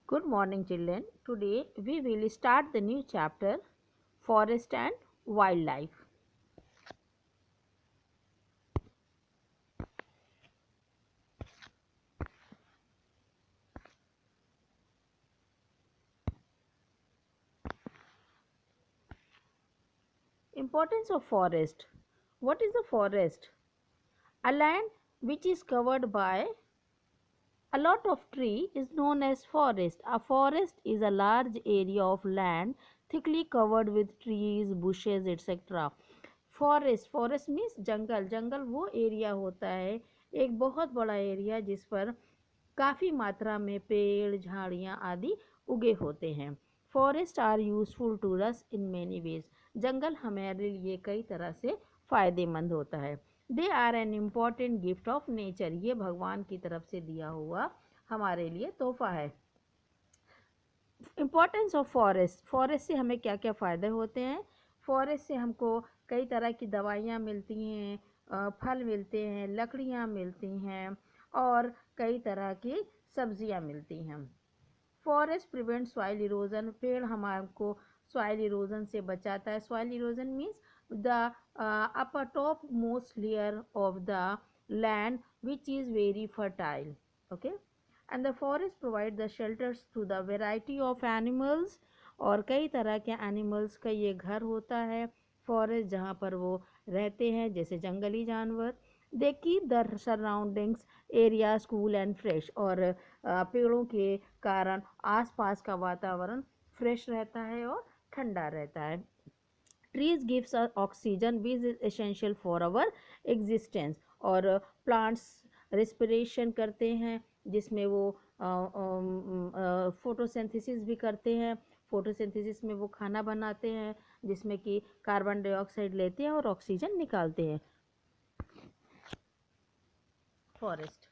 Good morning, children. Today we will start the new chapter Forest and Wildlife. Importance of forest. What is the forest? A land which is covered by a lot of tree is known as forest. A forest is a large area of land thickly covered with trees, bushes, etc. Forest means जंगल जंगल वो area होता है एक बहुत बड़ा area जिस पर काफ़ी मात्रा में पेड़ झाड़ियाँ आदि उगे होते हैं। Forest are useful to us in many ways. जंगल हमारे लिए कई तरह से फ़ायदेमंद होता है। They are an important gift of nature. ये भगवान की तरफ से दिया हुआ हमारे लिए तोहफा है। Importance of forest. फॉरेस्ट से हमें क्या क्या फ़ायदे होते हैं? फॉरेस्ट से हमको कई तरह की दवाइयाँ मिलती हैं, फल मिलते हैं, लकड़ियाँ मिलती हैं और कई तरह की सब्जियाँ मिलती हैं। Forest prevent soil erosion. पेड़ हमको सॉइल इरोजन से बचाता है। Soil erosion means the upper top most layer of the land which is very fertile. Okay, and the forest provide the shelters to the variety of animals। और कई तरह के animals का ये घर होता है फॉरेस्ट जहाँ पर वो रहते हैं, जैसे जंगली जानवर। They keep the surroundings area cool and fresh. और पेड़ों के कारण आसपास का वातावरण फ्रेश रहता है और ठंडा रहता है। Trees gives oxygen which is essential for our existence. और प्लांट्स रेस्पिरेशन करते हैं जिसमें वो फोटोसिंथेसिस भी करते हैं। फोटोसिंथेसिस में वो खाना बनाते हैं जिसमें कि कार्बन डाइऑक्साइड लेते हैं और ऑक्सीजन निकालते हैं। Forest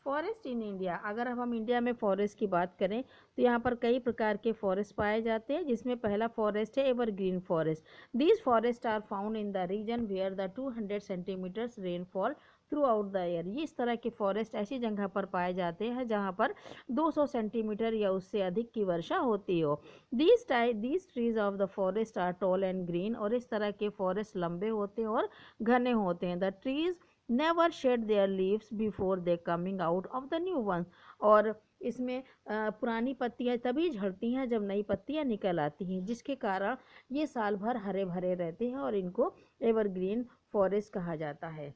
forest in India. अगर अब हम इंडिया में फॉरेस्ट की बात करें तो यहाँ पर कई प्रकार के फॉरेस्ट पाए जाते हैं, जिसमें पहला फॉरेस्ट है evergreen forest. These forest are found in the region where the 200 centimetres rainfall throughout the year. ये इस तरह के फॉरेस्ट ऐसी जगह पर पाए जाते हैं जहाँ पर 200 सेंटीमीटर या उससे अधिक की वर्षा होती हो। These trees of the forest are tall and green. और इस तरह के फॉरेस्ट लंबे होते हैं और घने होते हैं। The trees never shade there leaves before they coming out of the new one. और इसमें पुरानी पत्तियां तभी झड़ती हैं जब नई पत्तियां निकल आती हैं, जिसके कारण ये साल भर हरे भरे रहते हैं और इनको एवरग्रीन फॉरेस्ट कहा जाता है।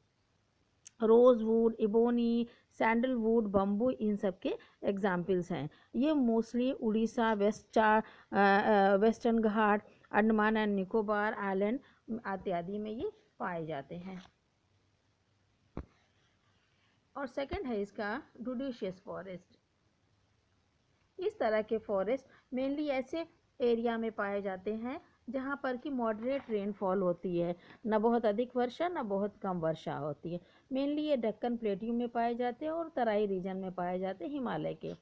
रोजवुड, इबोनी, सैंडलवुड, बम्बू इन सब के एग्जाम्पल्स हैं। ये mostly Orissa, western Ghat, Andaman and Nicobar island इत्यादि में ये पाए जाते हैं। और सेकंड है इसका डुडिशियस फॉरेस्ट। इस तरह के फॉरेस्ट मेनली ऐसे एरिया में पाए जाते हैं जहाँ पर कि मॉडरेट रेनफॉल होती है, न बहुत अधिक वर्षा न बहुत कम वर्षा होती है। मेनली ये दक्कन प्लेट्यू में पाए जाते हैं और तराई रीजन में पाए जाते हैं, हिमालय के।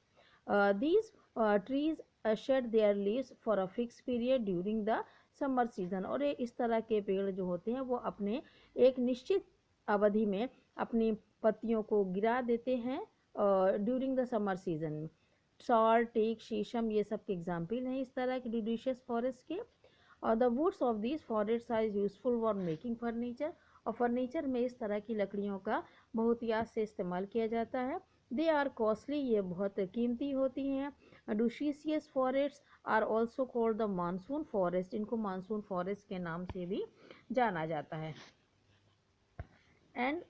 These trees shade there leaves for a fix period during the summer season. और ये इस तरह के पेड़ जो होते हैं वो अपने एक निश्चित अवधि में अपनी पत्तियों को गिरा देते हैं ड्यूरिंग द समर सीजन में। सॉल, टीक, शीशम ये सब के एग्जाम्पल हैं इस तरह के डिडिशियस फॉरेस्ट के। और the woods of this forest are useful for making furniture. और फर्नीचर में इस तरह की लकड़ियों का बहुत याद से इस्तेमाल किया जाता है। दे आर कॉस्टली, ये बहुत कीमती होती हैं। Deciduous forest are also called the monsoon forest. इनको मानसून फॉरेस्ट के नाम से भी जाना जाता है। And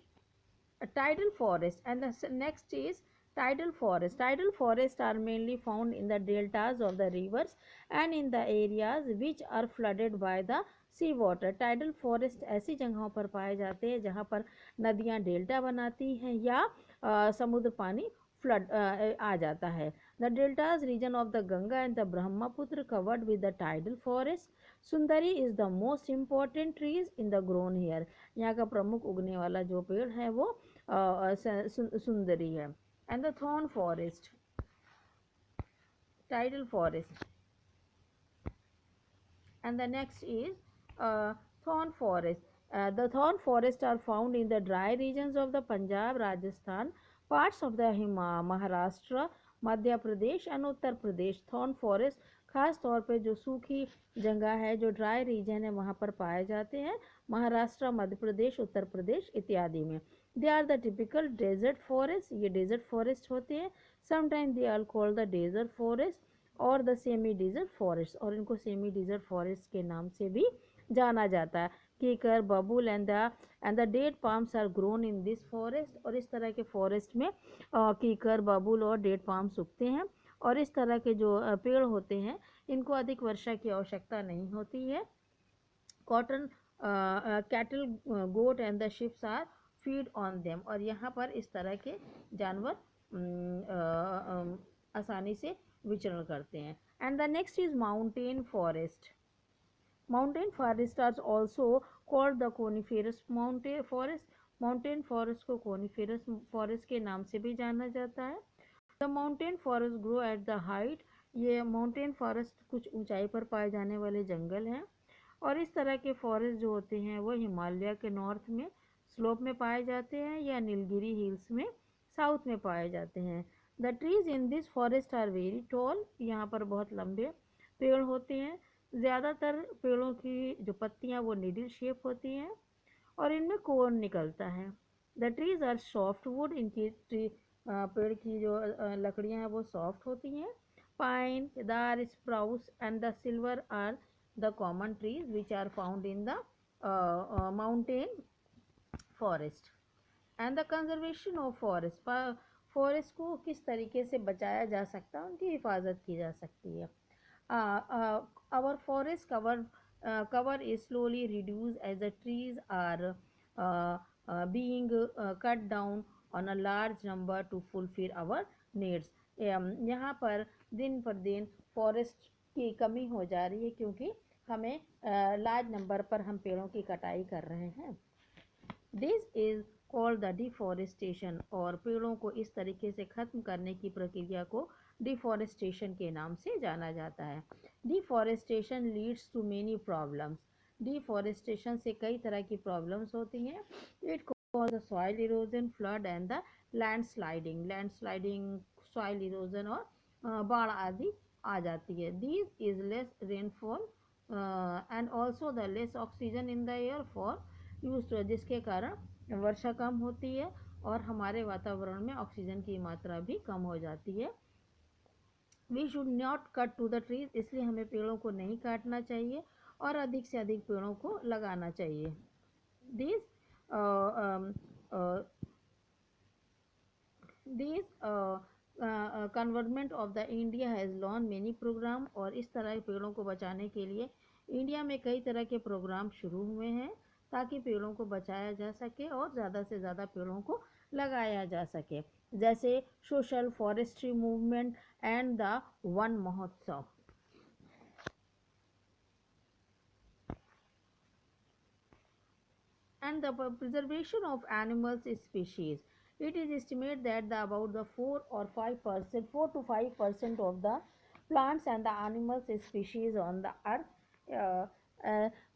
tidal forest, and the next is tidal forest. Tidal forests are mainly found in the deltas of the rivers and in the areas which are flooded by the sea water. Tidal forest ऐसी जगहों पर पाए जाते हैं जहाँ पर नदियाँ delta बनाती हैं या समुद्र पानी फ्लड आ जाता है। The deltas region of the Ganga and the Brahmaputra covered with the tidal forest. Sundari is the most important trees in the grown here. यहाँ का प्रमुख उगने वाला जो पेड़ है वो सुंदरी है। And the thorn forest, tidal forest. And the next is thorn forest. The thorn forests are found in the dry regions of the Punjab, Rajasthan, parts of the Maharashtra, Madhya Pradesh and Uttar Pradesh thorn forest खास तौर पे जो सूखी जगह है, जो dry region है, वहाँ पर पाए जाते हैं, महाराष्ट्र, मध्य प्रदेश, उत्तर प्रदेश इत्यादि में। They are the typical desert forest, ये डेजर्ट फॉरेस्ट होते हैं। Sometime they are called the desert forest और द सेमी डेजर्ट फॉरेस्ट, और इनको सेमी डेजर्ट फॉरेस्ट के नाम से भी जाना जाता है। Kikar, babul and the date palms are grown in this forest, और इस तरह के फॉरेस्ट में कीकर, बबूल और डेट पाम्स उगते हैं। और इस तरह के जो पेड़ होते हैं, इनको अधिक वर्षा की आवश्यकता नहीं होती है। Cotton, cattle, goat and the sheeps are feed on them, और यहाँ पर इस तरह के जानवर आसानी से विचरण करते हैं। And the next is mountain forest. Mountain forest are also called the coniferous mountain forest. Mountain forest को कोनिफेरस फॉरेस्ट के नाम से भी जाना जाता है। The mountain forest grow at the height, ये माउंटेन फॉरेस्ट कुछ ऊंचाई पर पाए जाने वाले जंगल हैं। और इस तरह के फॉरेस्ट जो होते हैं वो हिमालय के नॉर्थ में स्लोप में पाए जाते हैं, या नीलगिरी हिल्स में साउथ में पाए जाते हैं। The trees in this forest are very tall, यहाँ पर बहुत लंबे पेड़ होते हैं। ज़्यादातर पेड़ों की जो पत्तियाँ वो निडल शेप होती हैं, और इनमें कोन निकलता है। The trees are soft wood, इनकी पेड़ की जो लकड़ियाँ हैं वो सॉफ्ट होती हैं। Pine, cedar, spruce and the silver are the common trees which are found in the mountain forest. And the conservation of forest, forest को किस तरीके से बचाया जा सकता है, उनकी हिफाजत की जा सकती है। Our forest cover is slowly reduced as the trees are being cut down on a large number to fulfill our needs. यहाँ पर दिन पर दिन फॉरेस्ट की कमी हो जा रही है, क्योंकि हमें लार्ज नंबर पर हम पेड़ों की कटाई कर रहे हैं। This is called the deforestation, और पेड़ों को इस तरीके से ख़त्म करने की प्रक्रिया को डिफॉरेस्टेशन के नाम से जाना जाता है। Deforestation leads to many problems, deforestation से कई तरह की प्रॉब्लम्स होती हैं। It cause the soil erosion, flood and the landsliding, soil erosion और बाढ़ आदि आ जाती है। This is less rainfall and also the less oxygen in the air for use, जिसके कारण वर्षा कम होती है और हमारे वातावरण में ऑक्सीजन की मात्रा भी कम हो जाती है। We should not cut to the trees, इसलिए हमें पेड़ों को नहीं काटना चाहिए और अधिक से अधिक पेड़ों को लगाना चाहिए। This government of the India has launch many program, और इस तरह के पेड़ों को बचाने के लिए इंडिया में कई तरह के प्रोग्राम शुरू हुए हैं, ताकि पेड़ों को बचाया जा सके और ज़्यादा से ज़्यादा पेड़ों को लगाया जा सके, जैसे social forestry movement and the one महोत्सव। And the preservation of animals species. It is estimated that about the 4 to 5% of the plants and the animals species on the earth,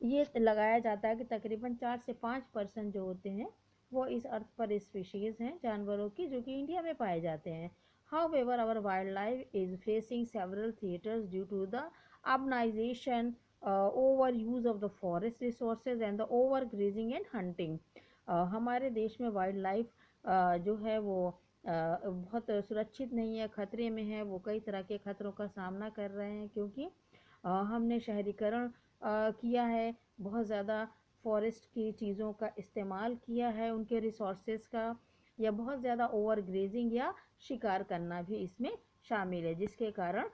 ये लगाया जाता है कि तकरीबन 4 से 5% जो होते हैं वो इस अर्थ पर स्पीशीज़ हैं जानवरों की, जो कि इंडिया में पाए जाते हैं। However, our wildlife is facing several threats due to the urbanization, overuse of the forest resources and the overgrazing and hunting. हमारे देश में वाइल्ड लाइफ जो है वो बहुत सुरक्षित नहीं है, खतरे में है। वो कई तरह के खतरों का सामना कर रहे हैं, क्योंकि हमने शहरीकरण किया है, बहुत ज़्यादा फॉरेस्ट की चीज़ों का इस्तेमाल किया है, उनके रिसोर्सेज का, या बहुत ज़्यादा ओवर ग्रेजिंग या शिकार करना भी इसमें शामिल है, जिसके कारण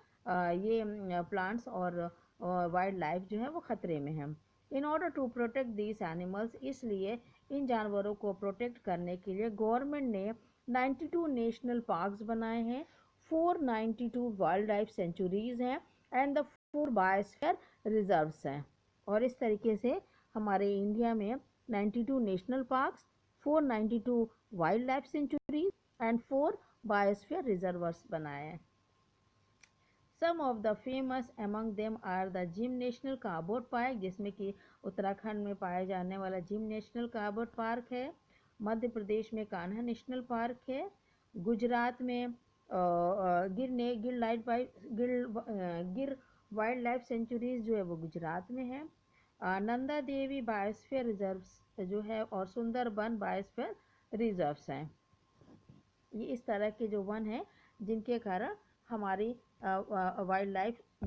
ये प्लांट्स और वाइल्ड लाइफ जो है वो ख़तरे में है। In order to protect these animals, इसलिए इन जानवरों को प्रोटेक्ट करने के लिए गवर्नमेंट ने 92 नेशनल पार्क्स बनाए हैं, 492 वाइल्ड लाइफ सेंचुरीज हैं एंड द 4 बायोस्फीयर रिजर्व्स हैं। और इस तरीके से हमारे इंडिया में 92 national parks, 492 wild life sanctuaries and 4 biosphere reserves बनाए हैं। Some of the famous among them are the Jim national Corbett park, जिसमें कि उत्तराखंड में पाए जाने वाला जिम नेशनल कार्बेट पार्क है, मध्य प्रदेश में कान्हा नेशनल पार्क है, गुजरात में गिर वाइल्ड लाइफ सेंचुरीज जो है वो गुजरात में है। नंदा देवी बायोस्फीयर रिजर्व जो है और सुंदरबन बायोस्फीयर रिजर्व्स हैं। ये इस तरह के जो वन हैं जिनके कारण हमारी वाइल्ड लाइफ